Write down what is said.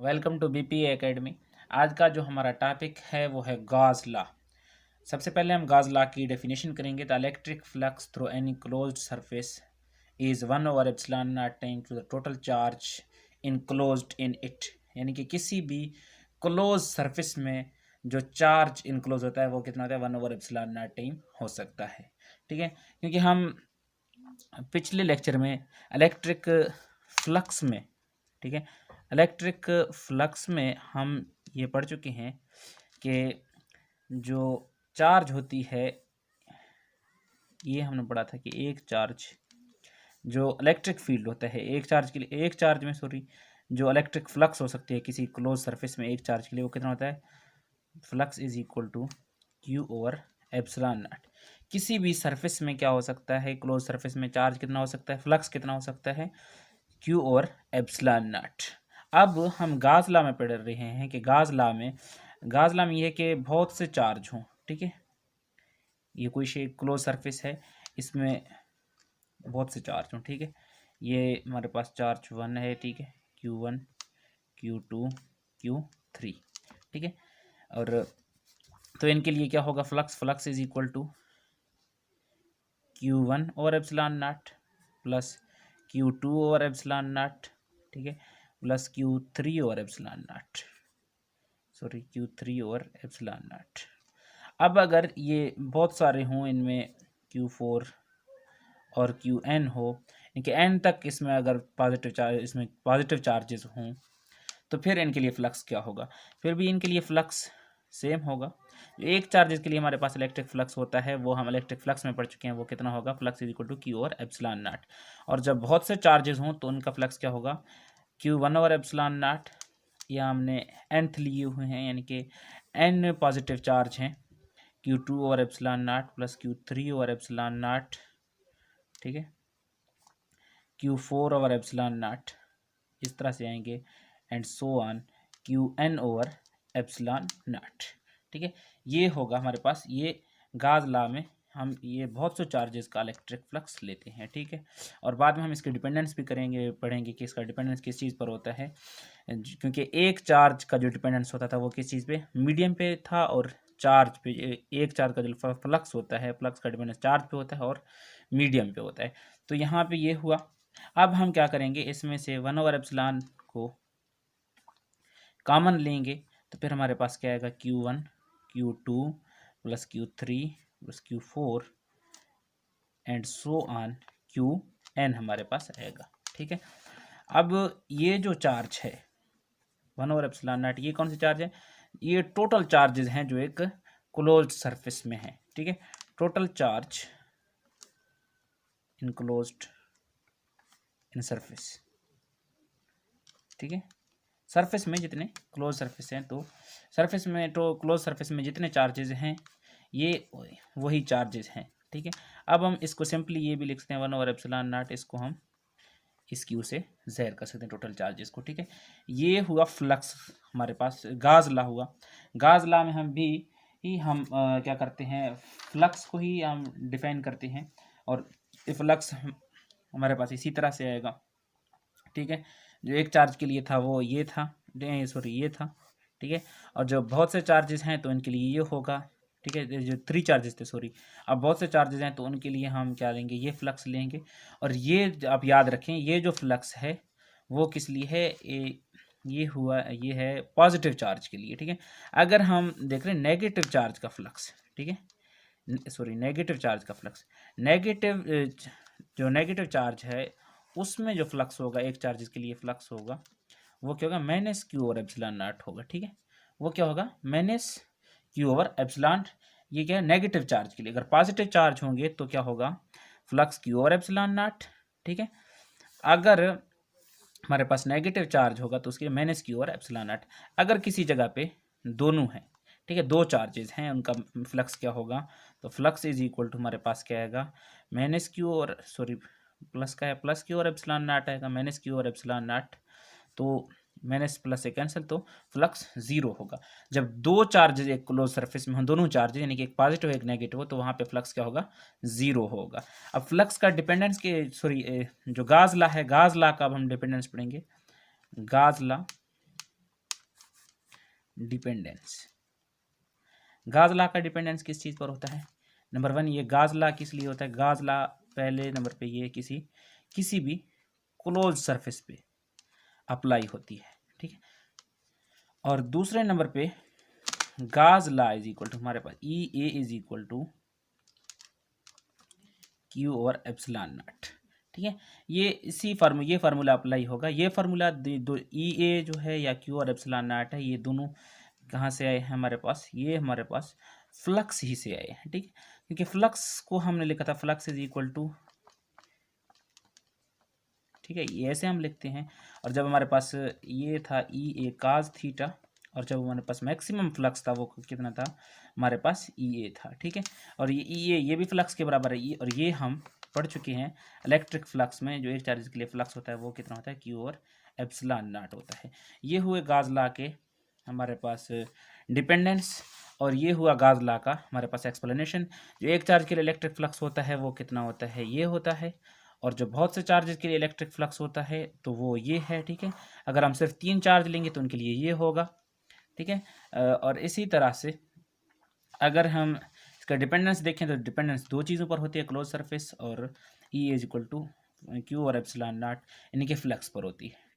Welcome to BPA academy. आज का जो हमारा टॉपिक है वो है गॉस लॉ। सबसे पहले हम गॉस लॉ की डेफिनेशन करेंगे। The electric flux through any closed surface is one by epsilon naught time to the total charge enclosed in it. यानी कि किसी भी क्लोज सरफेस में जो चार्ज इनक्लोज होता है वो कितना होता है, 1/एप्सिलॉन नॉट टाइम हो सकता है। ठीक है, क्योंकि हम पिछले लेक्चर में इलेक्ट्रिक फ्लक्स में, ठीक है, इलेक्ट्रिक फ्लक्स में हम ये पढ़ चुके हैं कि जो चार्ज होती है, ये हमने पढ़ा था कि एक चार्ज जो इलेक्ट्रिक फील्ड होता है, एक चार्ज के लिए, एक चार्ज में सॉरी जो इलेक्ट्रिक फ्लक्स हो सकती है किसी क्लोज सरफेस में एक चार्ज के लिए, वो कितना होता है, flux is equal to Q by epsilon naught. किसी भी सरफेस में क्या हो सकता है, क्लोज सरफेस में चार्ज कितना हो सकता है, फ्लक्स कितना हो सकता है, Q/एप्सिलॉन नॉट। अब हम गॉस लॉ में पढ़ रहे हैं कि गॉस लॉ में ये है कि बहुत से चार्ज हों। ठीक है, ये कोई शे क्लोज सरफेस है, इसमें बहुत से चार्ज हों। ठीक है, ये हमारे पास चार्ज 1 है, ठीक है, Q1 Q2 Q3, ठीक है। और तो इनके लिए क्या होगा, flux is equal to Q one by epsilon naught plus Q two by epsilon naught, ठीक है, plus Q three by epsilon naught, sorry Q three by epsilon naught. अब अगर ये बहुत सारे हों, इनमें Q4 और Qn हो, इनके n तक इसमें अगर इसमें पॉजिटिव चार्जेस हों, तो फिर इनके लिए फ्लक्स क्या होगा, फिर भी इनके लिए फ्लक्स सेम होगा। जो एक चार्जेस के लिए हमारे पास इलेक्ट्रिक फ्लक्स होता है वो हम इलेक्ट्रिक फ्लक्स में पढ़ चुके हैं, वो कितना होगा, flux is equal to Q by epsilon naught. और जब बहुत से चार्जेस हों तो उनका फ्लक्स क्या होगा, Q1/एप्सिलॉन नॉट, या हमने nth लिए हुए हैं, यानी कि n पॉजिटिव चार्ज हैं, Q2/एप्सिलॉन नॉट प्लस Q3/एप्सिलॉन नॉट, ठीक है, Q4/एप्सिलॉन नॉट, इस तरह से आएंगे, एंड सो ऑन Qn/एप्सिलॉन नॉट। ठीक है, ये होगा हमारे पास, ये गॉस लॉ में हम ये बहुत से चार्जेस का इलेक्ट्रिक फ्लक्स लेते हैं। ठीक है, और बाद में हम इसके डिपेंडेंस भी करेंगे, पढ़ेंगे कि इसका डिपेंडेंस किस चीज़ पर होता है, क्योंकि एक चार्ज का जो डिपेंडेंस होता था वो किस चीज़ पे, मीडियम पे था, और चार्ज पे, एक चार्ज का जो फ्लक्स होता है, फ्लक्स का डिपेंडेंस चार्ज पे होता है और मीडियम पे होता है। तो यहाँ पे ये हुआ। अब हम क्या करेंगे, इसमें से 1/एप्सिलॉन को कॉमन लेंगे, तो फिर हमारे पास क्या आएगा, Q1 Q2 plus Q3 plus Q4 and so on Qn हमारे पास आएगा। ठीक है, अब ये जो चार्ज है 1/एप्सिलॉन नॉट, ये कौन सी चार्ज है, ये टोटल चार्जेस हैं जो एक क्लोज्ड सरफेस में है। ठीक है, total charge enclosed in surface. ठीक है, सरफेस में जितने क्लोज सरफेस हैं, तो सरफेस में, तो क्लोज सरफेस में जितने चार्जेस हैं ये वही चार्जेस हैं। ठीक है, अब हम इसको सिंपली ये भी लिख सकते हैं 1/एप्सिलॉन नॉट, इसको हम इस क्यू से ज़ाहिर कर सकते हैं टोटल चार्जेस को। ठीक है, ये हुआ फ्लक्स, हमारे पास गॉस लॉ हुआ। गॉस लॉ में हम क्या करते हैं, फ्लक्स को ही हम डिफाइन करते हैं, और फ्लक्स हमारे पास इसी तरह से आएगा। ठीक है, जो एक चार्ज के लिए था वो ये था, सॉरी ये था। ठीक है, और जो बहुत से चार्जेस हैं तो इनके लिए ये होगा। ठीक है, जो 3 चार्जेस थे, सॉरी, अब बहुत से चार्जेस हैं तो उनके लिए हम क्या लेंगे, ये फ्लक्स लेंगे। और ये आप याद रखें, ये जो फ्लक्स है वो किस लिए है, ये हुआ, ये है पॉजिटिव चार्ज के लिए। ठीक है, अगर हम देख रहे हैं नेगेटिव चार्ज का फ्लक्स, ठीक है, सॉरी नेगेटिव चार्ज का फ्लक्स, नेगेटिव जो नेगेटिव चार्ज है उसमें जो फ्लक्स होगा, एक चार्जेस के लिए फ्लक्स होगा, वो क्या होगा, माइनस Q/एप्सिलॉन नॉट होगा। ठीक है, वो क्या होगा, माइनस Q/एप्सिलॉन। ये क्या है, नेगेटिव चार्ज के लिए। अगर पॉजिटिव चार्ज होंगे तो क्या होगा, फ्लक्स Q/एप्सिलॉन नॉट। ठीक है, अगर हमारे पास नेगेटिव चार्ज होगा तो उसके लिए माइनस Q/एप्सिलॉन नॉट। अगर किसी जगह पे दोनों हैं, ठीक है, दो चार्जेस हैं, उनका फ्लक्स क्या होगा, तो फ्लक्स इज इक्वल टू हमारे पास क्या आएगा, माइनस क्यू और सॉरी प्लस का है, प्लस Q/एप्सिलॉन नॉट आएगा, माइनस Q/एप्सिलॉन नॉट, तो माइनस प्लस से कैंसिल, तो फ्लक्स जीरो होगा। जब दो चार्जेस एक क्लोज सरफेस में हो, दोनों चार्जेस यानी कि एक पॉजिटिव एक नेगेटिव हो, तो वहाँ पे फ्लक्स क्या होगा, जीरो होगा। अब फ्लक्स का डिपेंडेंस के सॉरी जो गॉस लॉ है, गॉस लॉ का अब हम डिपेंडेंस पढ़ेंगे। Gauss law dependence. गाज लॉ का डिपेंडेंस किस चीज़ पर होता है? नंबर 1 ये गाज लॉ किस लिए होता है? गाज लॉ पहले नंबर पे ये किसी भी क्लोज सरफेस पे अप्लाई होती है, ठीक है। और दूसरे नंबर पे गाज लॉ इज इक्वल टू हमारे पास ई ए इज इक्वल टू क्यू और एप्सिलॉन नॉट, ठीक है। ये फार्मूला अप्लाई होगा। ये फार्मूला दो ई ए जो है या क्यू और एप्सिलॉन नॉट है, ये दोनों कहाँ से आए हैं हमारे पास? ये हमारे पास फ्लक्स ही से आए हैं, ठीक है। क्योंकि फ्लक्स को हमने लिखा था फ्लक्स इज इक्वल टू, ठीक है, ये ऐसे हम लिखते हैं। और जब हमारे पास ये था ई ए काज थीटा, और जब हमारे पास मैक्सिमम फ्लक्स था वो कितना था हमारे पास? ई ए था, ठीक है। और ये ई ए ये भी फ्लक्स के बराबर है। ये और ये हम पढ़ चुके हैं इलेक्ट्रिक फ्लक्स में, जो एक चार्ज के लिए फ्लक्स होता है वो कितना होता है? क्यू और एप्सिलॉन नॉट होता है। ये हुए गाज लॉ के हमारे पास डिपेंडेंस, और ये हुआ गाज लॉ का हमारे पास एक्सप्लेनेशन। जो एक चार्ज के लिए इलेक्ट्रिक फ्लक्स होता है वो कितना होता है? ये होता है। और जो बहुत से चार्जेस के लिए इलेक्ट्रिक फ्लक्स होता है तो वो ये है, ठीक है। अगर हम सिर्फ 3 चार्ज लेंगे तो उनके लिए ये होगा, ठीक है। और इसी तरह से अगर हम इसका डिपेंडेंस देखें तो डिपेंडेंस दो चीज़ों पर होती है, क्लोज सरफेस और E is equal to Q और एप्सिलॉन नॉट, इनके फ्लक्स पर होती है।